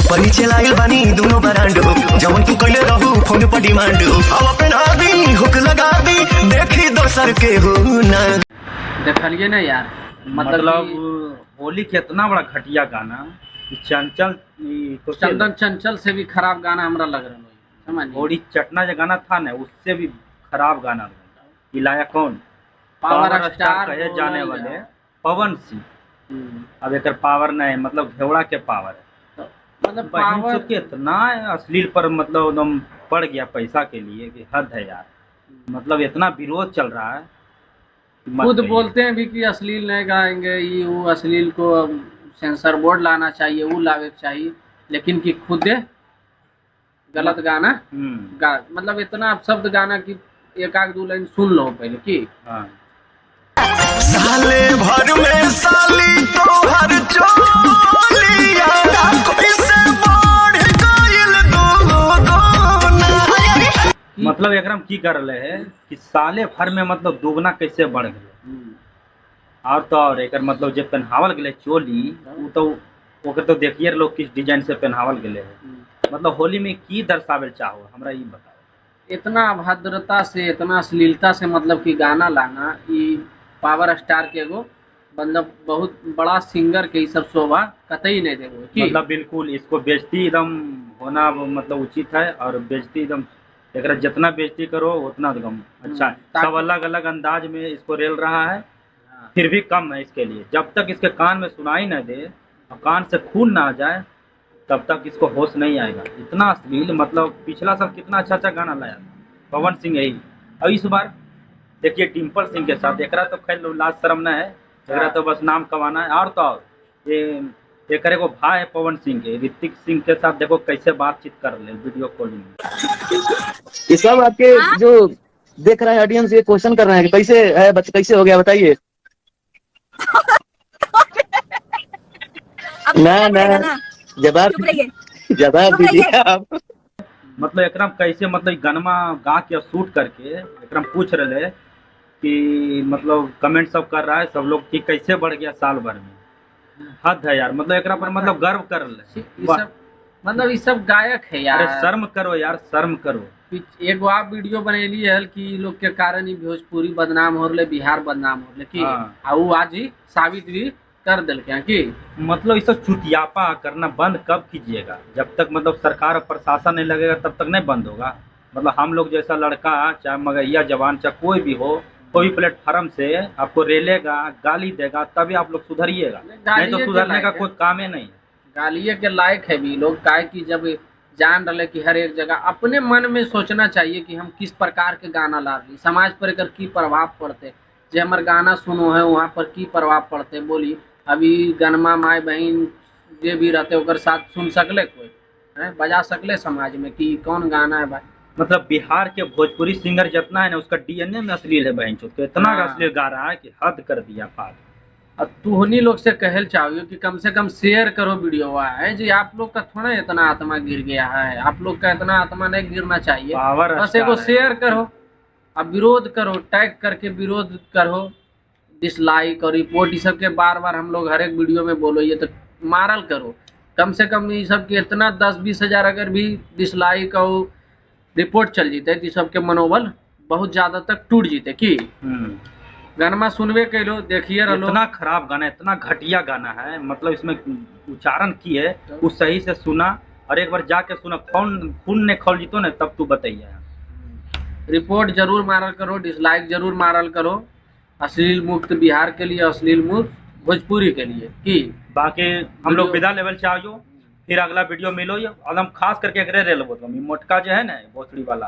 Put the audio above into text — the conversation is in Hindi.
ऊपर नीचे लाइल बानी दोनों बरांड जवन तू कइले रहू फोन पर डिमांड अब पहना दी हुक लगा दी देखी दोसर के हो ना देखलिए ना यार मतलब होली के इतना बड़ा घटिया गाना चंदन चंचल से भी खराब गाना हमरा लग रहा है। समझ होली चटना जो गाना था ना उससे भी खराब गाना लाया कौन पावर स्टार कहे जाने वाले पवन सिंह। अब एक पावर नहीं मतलब घेवड़ा के पावर है मतलब पावर के इतना अश्लील पर मतलब एकदम पड़ गया पैसा के लिए कि हद है यार। मतलब इतना विरोध चल रहा है खुद बोलते हैं भी कि अश्लील नहीं गाएंगे ये वो अश्लील को सेंसर बोर्ड लाना चाहिए वो लावे चाहिए लेकिन कि खुद गलत गाना मतलब इतना शब्द गाना कि एक आध दो लाइन सुन लो पहले की साले भर में साली तो हर चोलिया इससे बढ़ गइल दोगुना। मतलब एकरम की कर रहे है कि साले भर में मतलब दोगुना कैसे बढ़ गए और तो और एक मतलब जब पहनावल गए चोली वो तो ओकर तो देखिए लोग किस डिजाइन से पहनावल गए है। मतलब होली में की दर्शावे चाहो हमरा ये बताओ। इतना अभद्रता से इतना अश्लीलता से मतलब कि गाना लाना ये पावर स्टार के एगो मतलब बहुत बड़ा सिंगर के सब शोभा कतई नहीं देगो मतलब बिल्कुल इसको बेइज्जती एकदम होना मतलब उचित है और बेइज्जती एकदम एक जितना बेइज्जती करो उतना एकदम अच्छा है। सब अलग अलग अंदाज में इसको रेल रहा है फिर भी कम है इसके लिए। जब तक इसके कान में सुनाई न दे और कान से खून ना आ जाए तब तक इसको होश नहीं आएगा। इतना अश्लील मतलब पिछला साल कितना अच्छा अच्छा गाना लाया पवन सिंह यही। अब इस बार देखिए डिम्पल सिंह के साथ एक तो खैर लाज शर्म न है एक तो बस नाम कमाना है और तो ये करे को भाई है पवन सिंह के ऋतिक सिंह के साथ देखो कैसे बातचीत कर ले वीडियो कॉलिंग में। ये सब आपके जो देख रहे हैं ऑडियंस ये क्वेश्चन कर रहे हैं कि कैसे है बच्चे कैसे हो गया बताइए। ना जवाब दीजिए आप। मतलब एकरम कैसे मतलब गनमा गा के शूट करके एकरम पूछ रहे कि मतलब कमेंट सब कर रहा है सब लोग कि कैसे बढ़ गया साल भर में। हद है यार। मतलब एकरा पर मतलब गर्व कर ले मतलब ये सब गायक है यार। अरे शर्म करो यार शर्म करो। एगो आप वीडियो बनेली है कि लोग के कारण ही भोजपुरी बदनाम हो रहे बिहार बदनाम हो रहे कि वो आज ही साबित भी कर दिल क्या कि मतलब इस चुतियापा करना बंद कब कीजिएगा जब तक मतलब सरकार और प्रशासन नहीं लगेगा तब तक नहीं बंद होगा। मतलब हम लोग जैसा लड़का चाहे मगैया जवान चाहे कोई भी हो कोई प्लेटफार्म से आपको रेलेगा गाली देगा तभी आप लोग सुधरिएगा नहीं तो सुधरने का कोई काम ही नहीं। गालिए के लायक है भी लोग काहे कि जब जान रहे कि हर एक जगह अपने मन में सोचना चाहिए कि हम किस प्रकार के गाना ला रही समाज पर एकर की प्रभाव पड़ते जो हमारे गाना सुनो है वहाँ पर की प्रभाव पड़ते बोली। अभी गनमा माई बहन जे भी रहते ओकर साथ सुन सकले कोई है बजा सकले समाज में कि कौन गाना है भाई। मतलब बिहार के भोजपुरी सिंगर जितना है ना उसका डीएनए में अश्लील है बहन चोद इतना अश्लील गा रहा है कि हद कर दिया पार। अब तुहनी लोग से कहल चाहिए कि कम से कम शेयर करो वीडियो है जी। आप लोग का थोड़ा इतना आत्मा गिर गया है आप लोग का इतना आत्मा नहीं गिरना चाहिए बस एगो शेयर करो अब विरोध करो टैग करके विरोध करो डिसलाइक और रिपोर्ट ये सब के बार बार हम लोग हर एक वीडियो में बोलो ये तो मारल करो कम से कम ये सब के इतना 10-20 हज़ार अगर भी डिसलाइक और रिपोर्ट चल जीते तो सबके मनोबल बहुत ज्यादा तक टूट जीते कि गाना सुनवे के लो देखिए इतना खराब गाना इतना घटिया गाना है। मतलब इसमें उच्चारण की है वो सही से सुना और एक बार जाके सुना खून ने खोल जीतो ना तब तू बताइए। रिपोर्ट जरूर मारल करो डिसलाइक जरूर मारल करो अश्लील मुक्त बिहार के लिए अश्लील मुक्त भोजपुरी के लिए कि बाकी हम लोग विदा लेवल चाहिए फिर अगला वीडियो मिलो एकदम खास करके मोटका जो है ना भोसड़ी वाला